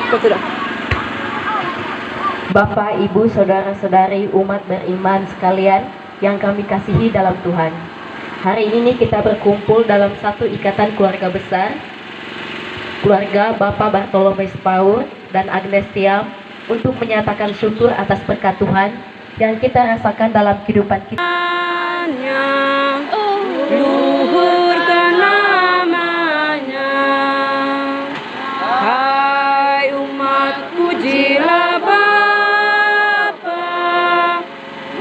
Sudah. Bapak, Ibu, saudara-saudari umat beriman sekalian yang kami kasihi dalam Tuhan. Hari ini kita berkumpul dalam satu ikatan keluarga besar, keluarga Bapak Bartolomeus Paur dan Agnes Tiam, untuk menyatakan syukur atas berkat Tuhan yang kita rasakan dalam kehidupan kita. Luhurkan namanya, hai umat, pujilah Bapa,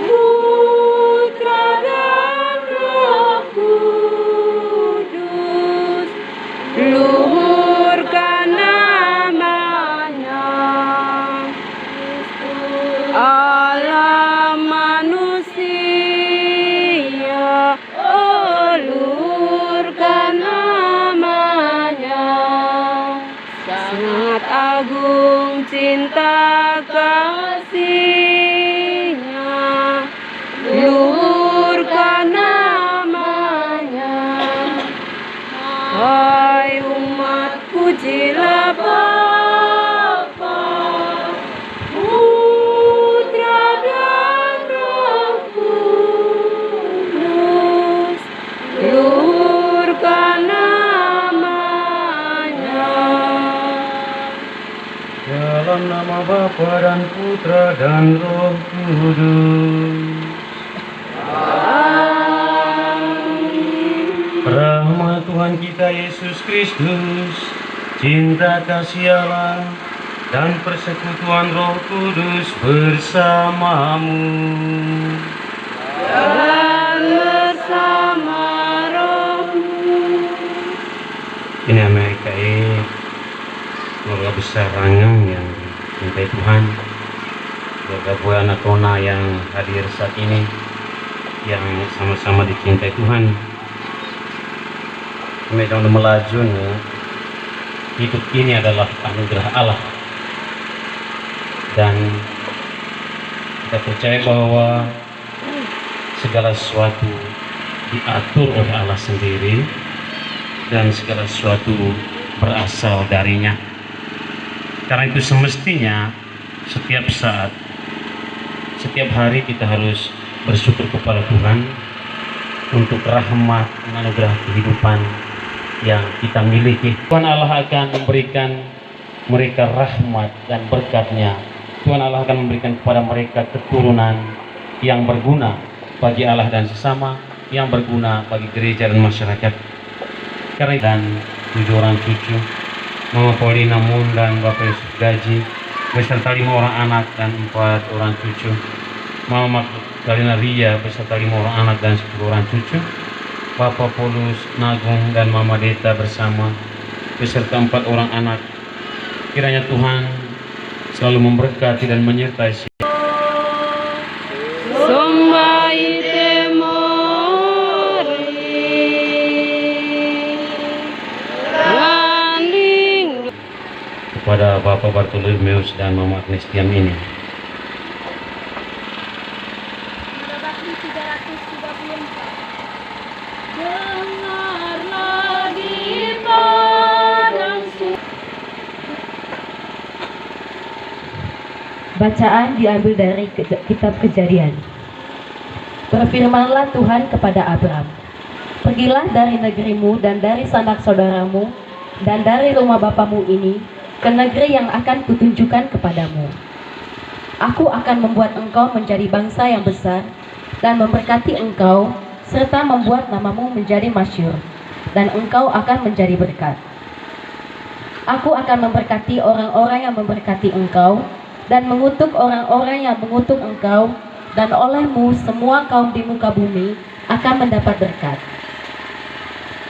Putra dan Roh Kudus. Luhurkan namanya, Allah manusia, ulurkan namanya. Sangat agung cinta kasihnya, luhurkan namanya. Hai umat, pujilah Bapa, Putra dan Roh Kudus. Luhurkan namanya. Dalam nama Bapa dan Putra dan Roh Kudus. Rahmat Tuhan kita Yesus Kristus, cinta kasih Allah, dan persekutuan Roh Kudus bersamamu. Dan bersama rohmu. Ini Amerika keluarga besar Rangang yang dicintai Tuhan, keluarga Buana Tona yang hadir saat ini, yang sama-sama dicintai Tuhan. Kami sedang melaju, hidup ini adalah anugerah Allah, dan kita percaya bahwa segala sesuatu diatur oleh Allah sendiri dan segala sesuatu berasal darinya. Karena itu semestinya setiap saat, setiap hari kita harus bersyukur kepada Tuhan untuk rahmat dan anugerah kehidupan yang kita miliki. Tuhan Allah akan memberikan mereka rahmat dan berkat-Nya. Tuhan Allah akan memberikan kepada mereka keturunan yang berguna bagi Allah dan sesama, yang berguna bagi gereja dan masyarakat. Karena dan 7 orang cucu, Mama Paulina Mun dan Bapak Yusuf Gaji, beserta 5 orang anak dan 4 orang cucu. Mama Magdalena Ria beserta 5 orang anak dan 10 orang cucu. Bapak Paulus Nagung dan Mama Deta bersama beserta 4 orang anak. Kiranya Tuhan selalu memberkati dan menyertai Sombai temori landing. kepada Bapak Bartolomeus dan Mama Agnes Tiam ini. Dengarlah di padang Bacaan diambil dari kitab Kejadian. Berfirmanlah Tuhan kepada Abram, pergilah dari negerimu dan dari sanak saudaramu dan dari rumah bapamu ini ke negeri yang akan kutunjukkan kepadamu. Aku akan membuat engkau menjadi bangsa yang besar dan memberkati engkau serta membuat namamu menjadi masyhur, dan engkau akan menjadi berkat. Aku akan memberkati orang-orang yang memberkati engkau dan mengutuk orang-orang yang mengutuk engkau, dan olehmu semua kaum di muka bumi akan mendapat berkat.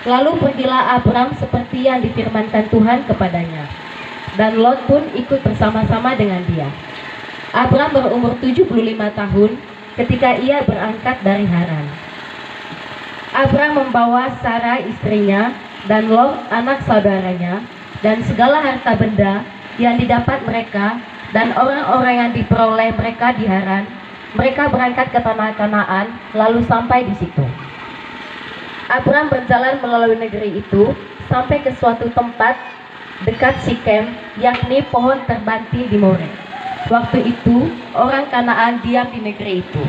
Lalu pergilah Abram seperti yang difirmankan Tuhan kepadanya, dan Lot pun ikut bersama-sama dengan dia. Abram berumur 75 tahun ketika ia berangkat dari Haran. Abram membawa Sarah istrinya dan Lot anak saudaranya dan segala harta benda yang didapat mereka dan orang-orang yang diperoleh mereka di Haran. Mereka berangkat ke tanah Kanaan lalu sampai di situ. Abram berjalan melalui negeri itu sampai ke suatu tempat dekat Sikem, yakni pohon terbanting di More. Waktu itu, orang Kanaan diam di negeri itu.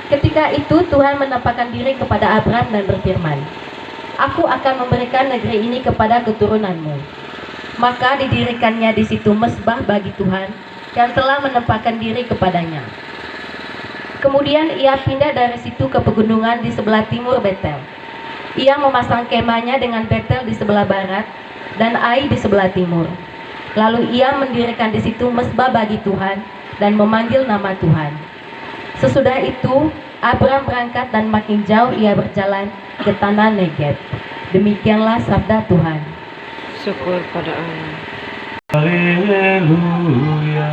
Ketika itu Tuhan menampakkan diri kepada Abram dan berfirman, "Aku akan memberikan negeri ini kepada keturunanmu." Maka didirikannya di situ mezbah bagi Tuhan yang telah menampakkan diri kepadanya. Kemudian ia pindah dari situ ke pegunungan di sebelah timur Betel. Ia memasang kemahnya dengan Betel di sebelah barat dan Ai di sebelah timur. Lalu ia mendirikan di situ mezbah bagi Tuhan dan memanggil nama Tuhan. Sesudah itu, Abram berangkat dan makin jauh ia berjalan ke tanah Negeb. Demikianlah sabda Tuhan. Syukur pada Allah. Haleluya.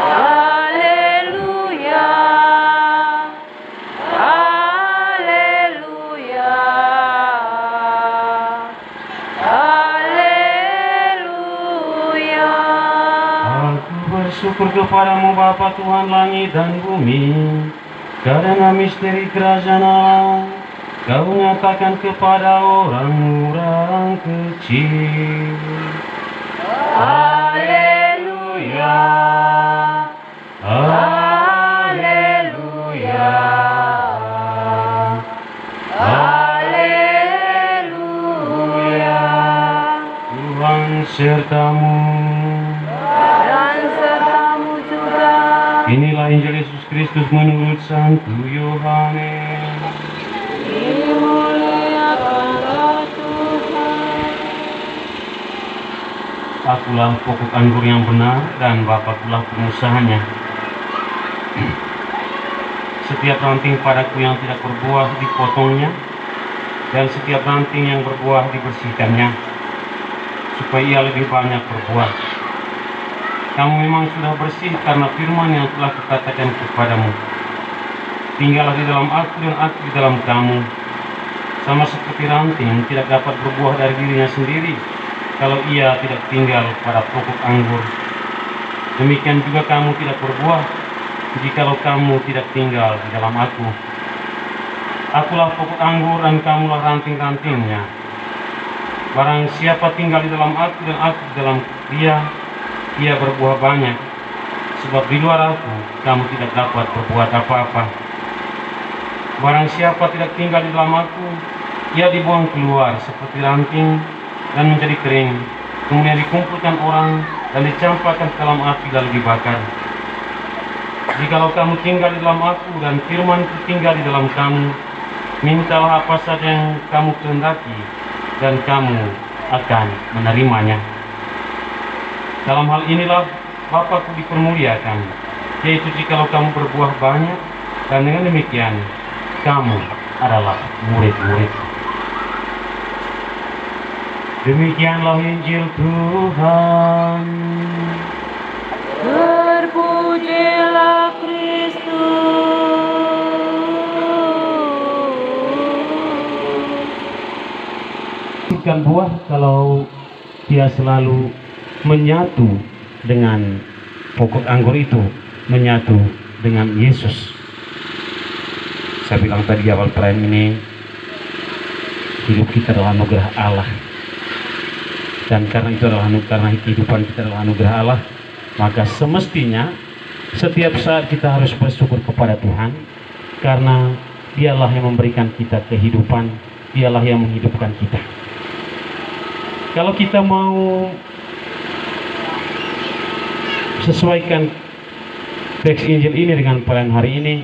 Haleluya. Haleluya. Haleluya. Aku bersyukur kepadamu Bapa Tuhan langit dan bumi, karena misteri kerajaan Allah Kau nyatakan kepada orang-orang kecil. Haleluya. Haleluya. Haleluya. Tuhan sertamu. Dan sertamu juga. Inilah Injil Yesus Kristus menurut Santo Yohanes. Dimuliakanlah Tuhan. Akulah pokok anggur yang benar dan Bapakkulah pengusahanya. Setiap ranting padaku yang tidak berbuah dipotongnya, dan setiap ranting yang berbuah dibersihkannya, supaya ia lebih banyak berbuah. Kamu memang sudah bersih karena firman yang telah kukatakan kepadamu. Tinggallah di dalam aku dan aku di dalam kamu. Sama seperti ranting tidak dapat berbuah dari dirinya sendiri kalau ia tidak tinggal pada pokok anggur. Demikian juga kamu tidak berbuah jikalau kamu tidak tinggal di dalam aku. Akulah pokok anggur dan kamulah ranting-rantingnya. Barang siapa tinggal di dalam aku dan aku di dalam dia, ia berbuah banyak. Sebab di luar aku, kamu tidak dapat berbuat apa-apa. Barang siapa tidak tinggal di dalam aku, ia dibuang keluar seperti ranting dan menjadi kering. Kemudian dikumpulkan orang dan dicampakkan ke dalam api lalu dibakar. Jikalau kamu tinggal di dalam aku dan firman-Ku tinggal di dalam kamu, mintalah apa saja yang kamu kehendaki dan kamu akan menerimanya. Dalam hal inilah Bapa-Ku dipermuliakan, yaitu jikalau kamu berbuah banyak, dan dengan demikian kamu adalah murid-murid. Demikianlah Injil Tuhan. Terpujilah Kristus. Bukan buah kalau dia selalu menyatu dengan pokok anggur itu, menyatu dengan Yesus. Saya bilang tadi di awal perayaan ini, hidup kita adalah anugerah Allah. Dan karena itu adalah karena kehidupan kita adalah anugerah Allah, maka semestinya setiap saat kita harus bersyukur kepada Tuhan, karena Dialah yang memberikan kita kehidupan, Dialah yang menghidupkan kita. Kalau kita mau sesuaikan teks Injil ini dengan perayaan hari ini,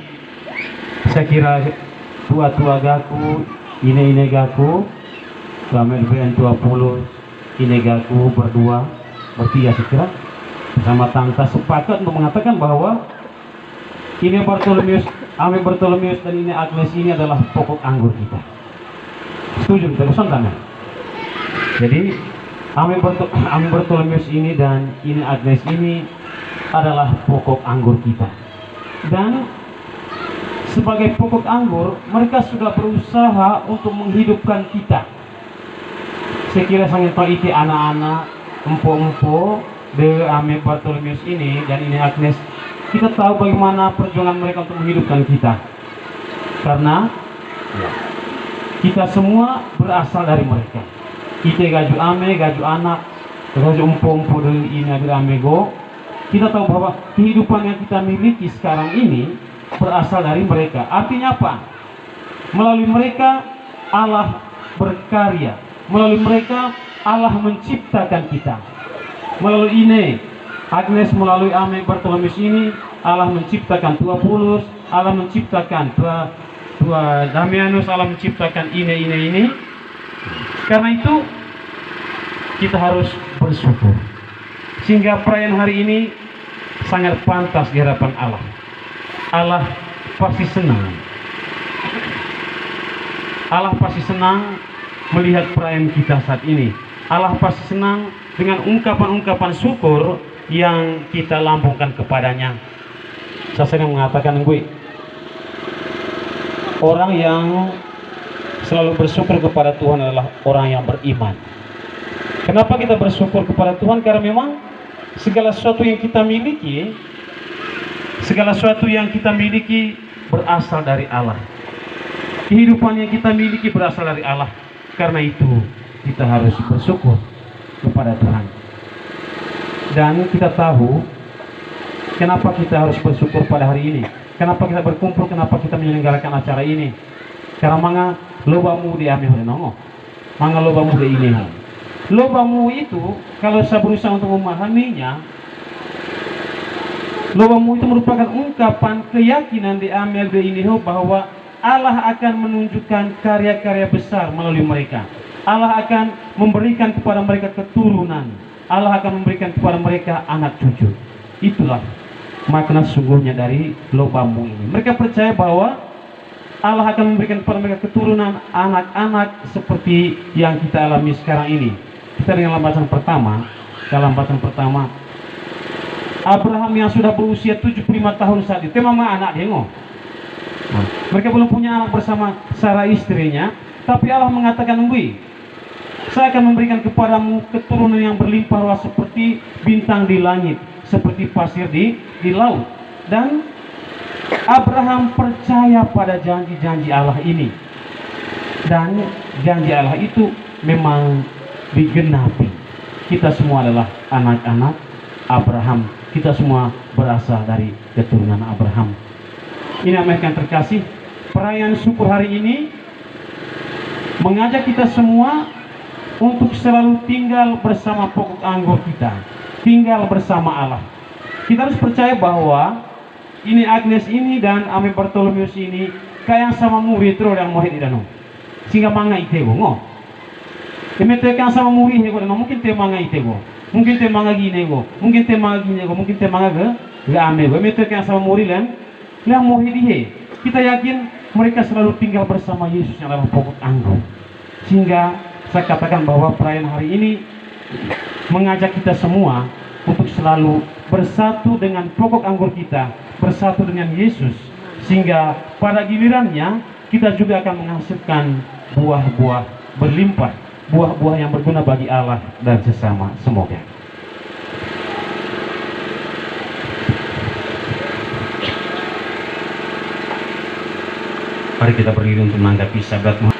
saya kira tua-tua gaku, ine gaku, kami berian 20, ine gaku berdua, bertiga saya kira, bersama tangta sepakat untuk mengatakan bahwa ini Bartolomeus, Ame Bartolomeus dan ini Agnes ini adalah pokok anggur kita. Setuju kita bersama tangan. Jadi Ame Bartolomeus ini dan ini Agnes ini adalah pokok anggur kita. Dan sebagai pokok anggur, mereka sudah berusaha untuk menghidupkan kita. Saya kira sangat itu anak-anak, empo-empo, de Ame Bartolomeus ini dan ini Agnes, kita tahu bagaimana perjuangan mereka untuk menghidupkan kita. Karena kita semua berasal dari mereka. Ite gaju ame, gaju anak, gaju umpo-umpo dari ini amego. Kita tahu bahwa kehidupan yang kita miliki sekarang ini berasal dari mereka. Artinya apa? Melalui mereka Allah berkarya. Melalui mereka Allah menciptakan kita. Melalui ini Agnes, melalui Ame Bartolomeus ini Allah menciptakan Tua Pulus, Allah menciptakan Tua Damianus, Allah menciptakan ini. Karena itu kita harus bersyukur. Sehingga perayaan hari ini sangat pantas di hadapan Allah. Allah pasti senang. Allah pasti senang melihat perayaan kita saat ini. Allah pasti senang dengan ungkapan-ungkapan syukur yang kita lambungkan kepadanya. Saya sering mengatakan, gue orang yang selalu bersyukur kepada Tuhan adalah orang yang beriman. Kenapa kita bersyukur kepada Tuhan? Karena memang segala sesuatu yang kita miliki, berasal dari Allah. Kehidupan yang kita miliki berasal dari Allah. Karena itu kita harus bersyukur kepada Tuhan. Dan kita tahu kenapa kita harus bersyukur pada hari ini. Kenapa kita berkumpul, kenapa kita menyelenggarakan acara ini. Karena manga lobamu di ame nongo. Manga lobamu di ini. Lobamu itu, kalau saya berusaha untuk memahaminya, lobamu itu merupakan ungkapan keyakinan di Amel de Iniho bahwa Allah akan menunjukkan karya-karya besar melalui mereka. Allah akan memberikan kepada mereka keturunan. Allah akan memberikan kepada mereka anak cucu. Itulah makna sungguhnya dari lobamu ini. Mereka percaya bahwa Allah akan memberikan kepada mereka keturunan anak-anak seperti yang kita alami sekarang ini. Kita dengan lambatan pertama, Abraham yang sudah berusia 75 tahun saat itu, memang anak dengo. Mereka belum punya anak bersama Sarah istrinya, tapi Allah mengatakan, saya akan memberikan kepadamu keturunan yang berlimpah ruah seperti bintang di langit, seperti pasir di laut. Dan Abraham percaya pada janji-janji Allah ini. Dan janji Allah itu memang digenapi. Kita semua adalah anak-anak Abraham. Kita semua berasal dari keturunan Abraham. Ini yang terkasih, perayaan syukur hari ini mengajak kita semua untuk selalu tinggal bersama pokok anggur kita, tinggal bersama Allah. Kita harus percaya bahwa ini Agnes ini dan Ame Bartolomeus ini kayak sama murid yang mohit idano. Sehingga manga itego ngo. Emetekan sama murid hego no mungkin te manga itego. Mungkin te manga ginego, mungkin te manga ginego, mungkin te manga ga ame. Emetekan sama murid yang mohit ihe. Kita yakin mereka selalu tinggal bersama Yesus yang adalah pokok anggur. Sehingga saya katakan bahwa perayaan hari ini mengajak kita semua untuk selalu bersatu dengan pokok anggur kita, bersatu dengan Yesus, sehingga pada gilirannya kita juga akan menghasilkan buah-buah berlimpah, buah-buah yang berguna bagi Allah dan sesama. Semoga. Mari kita berdiri untuk menanggapi sabda Tuhan.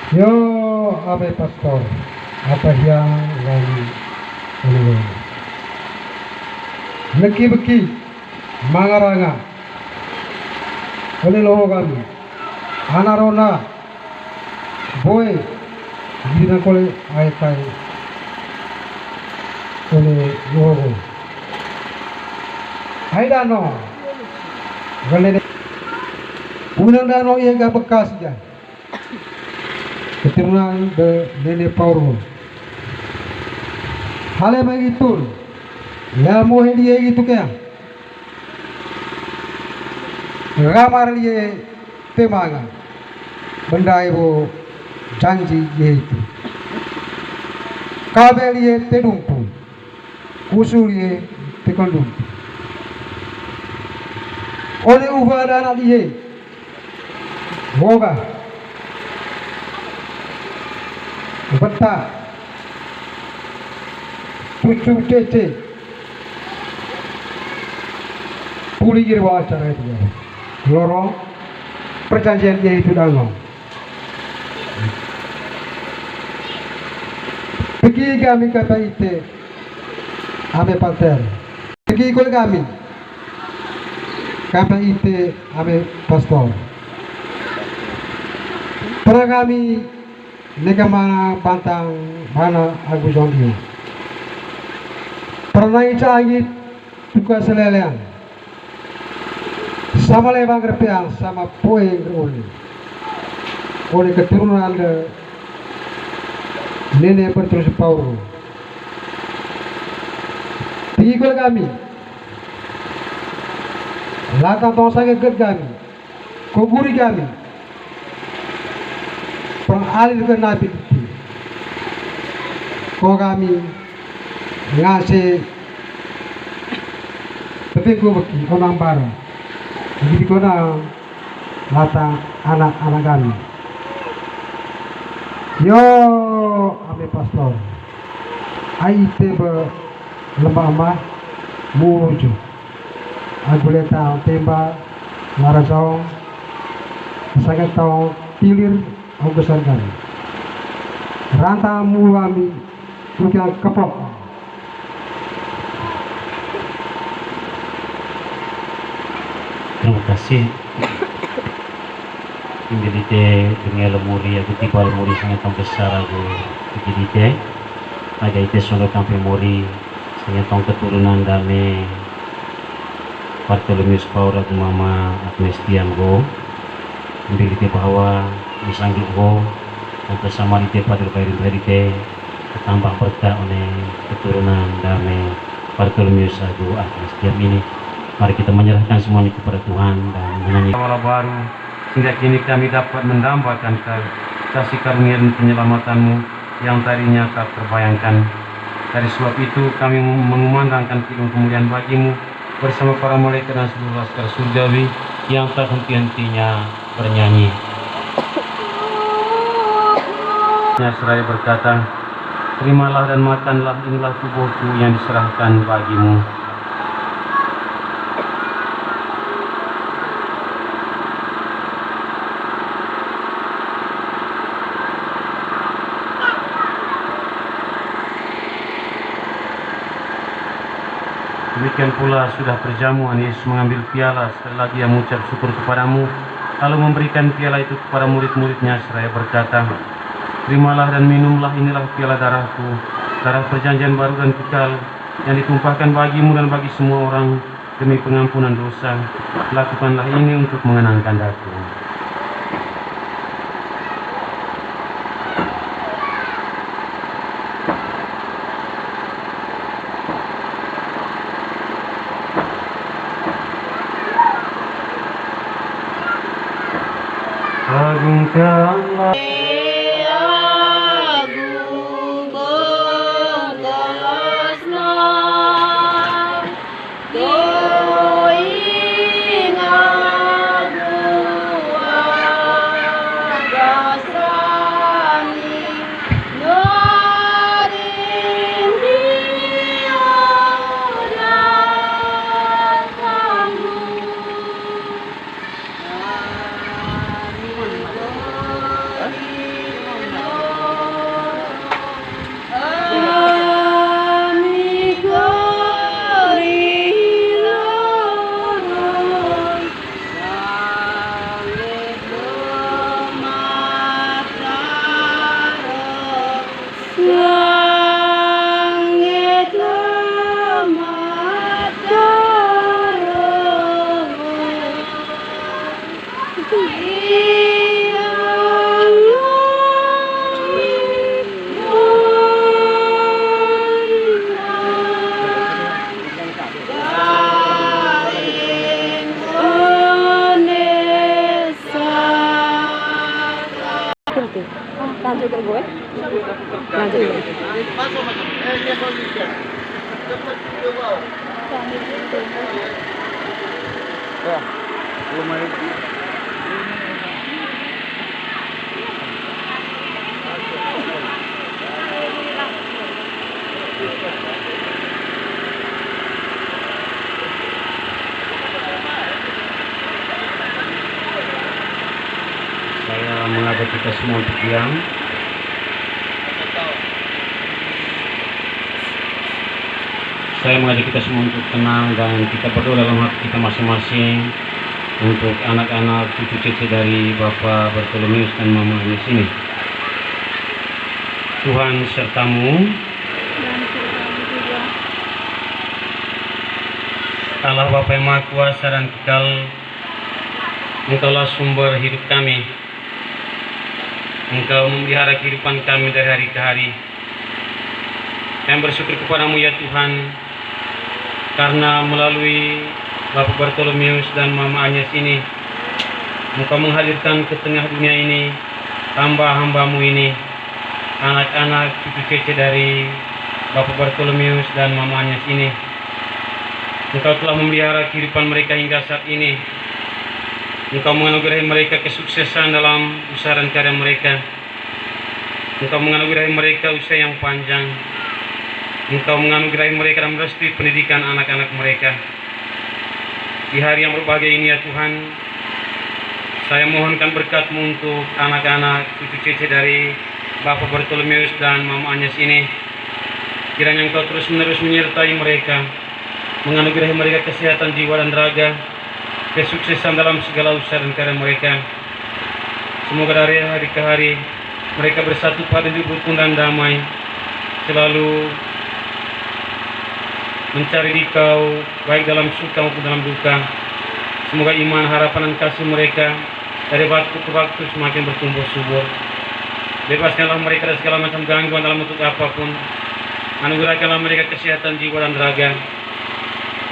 Yo, Ame Pastor, apa yang lagi ini? Neki-beki, mangaranga, oleh loho kami, anarona, boy, dina kole ay oleh loho. Ay dano, galene, unang dano iya ga bekas dyan. keturunan de Nenek Paulo. Hale begitu, ya mau dia gitu kaya. Ramar dia temaga, benda ibu janji dia itu. Kabel dia tedumpu, usul dia tekondumpu. Oleh ubah anak dia, boga, betah, cucu cece, pulih bawa acara itu. Lorong perjanjian dia itu dango. Pergi kami kata itu, ame pater. Pergi ikut kami. Kata itu ame pastor. Pernah kami nega mana bantang mana Agus Jondio. Pernah icangit tugas selelean. Sama lewang repiang sama poe oleh keturunan de Nenek Petrus Paulo. Tigol kami, latang tong sakit kami, koguri kami, pengalir ke nabi itu, ko kami ngasih petinggu beki orang baru. Jadi kena latang anak-anak kami. Yo, ame pastor. Aite be lembah mah muju. Aguleta temba larasong sangat tau tilir augusan kami. Rantamu kami bukan kepok. Terima kasih. Jadi dengan lemuri aku tiba lemuri sangat besar aku jadi agak itu solo kampe mori sangat tong keturunan dame Bartolomeus Paulo aku mama Agnes Tianggo ambil itu bahwa disanggil go dan bersama di pada lebaran dari ketambah berkah oleh keturunan dame Bartolomeus aku Agnes Tiang ini. Mari kita menyerahkan semuanya kepada Tuhan dan menyanyi awal baru sehingga kini kami dapat mendambakan kasih karunia dan penyelamatan-Mu yang tadinya tak terbayangkan. Dari sebab itu kami mengumandangkan kemuliaan bagi-Mu bersama para malaikat dan seluruh laskar surgawi yang tak henti-hentinya bernyanyi. Seraya berkata, terimalah dan makanlah, inilah tubuhku yang diserahkan bagi-Mu. Demikian pula sudah perjamuan Yesus mengambil piala setelah dia mengucap syukur kepadamu lalu memberikan piala itu kepada murid-muridnya seraya berkata, terimalah dan minumlah, inilah piala darahku, darah perjanjian baru dan kekal yang ditumpahkan bagimu dan bagi semua orang demi pengampunan dosa. Lakukanlah ini untuk mengenangkan aku. Agungkanlah Going gue. Lanjut. Saya mengajak kita semua untuk diam. Saya mengajak kita semua untuk tenang dan kita berdoa dalam hati kita masing-masing untuk anak-anak cucu cucu dari Bapak Bartolomeus dan Mama Agnes ini. Tuhan sertamu, Allah Bapa yang Maha Kuasa dan Kekal, Engkaulah sumber hidup kami. Engkau memelihara kehidupan kami dari hari ke hari. Kami bersyukur kepadamu ya Tuhan, karena melalui Bapak Bartolomeus dan Mama Agnes ini, Engkau menghadirkan ke tengah dunia ini hamba-hambamu ini, anak-anak cucu cece dari Bapak Bartolomeus dan Mama Agnes ini. Engkau telah memelihara kehidupan mereka hingga saat ini. Engkau menganugerahi mereka kesuksesan dalam usaha dan karya mereka. Engkau menganugerahi mereka usia yang panjang. Engkau menganugerahi mereka dan merestui pendidikan anak-anak mereka. Di hari yang berbahagia ini ya Tuhan, saya mohonkan berkat-Mu untuk anak-anak cucu cece dari Bapak Bartolomeus dan Mama Agnes ini. Kiranya Engkau terus-menerus menyertai mereka, menganugerahi mereka kesehatan jiwa dan raga, kesuksesan dalam segala usaha dan karya mereka. Semoga dari hari ke hari mereka bersatu pada hidup rukun dan damai, selalu mencari Dikau baik dalam suka maupun dalam duka. Semoga iman, harapan dan kasih mereka dari waktu ke waktu semakin bertumbuh subur. Bebaskanlah mereka dari segala macam gangguan dalam bentuk apapun. Anugerahkanlah mereka kesehatan jiwa dan raga.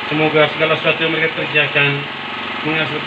Semoga segala sesuatu yang mereka kerjakan menghasilkan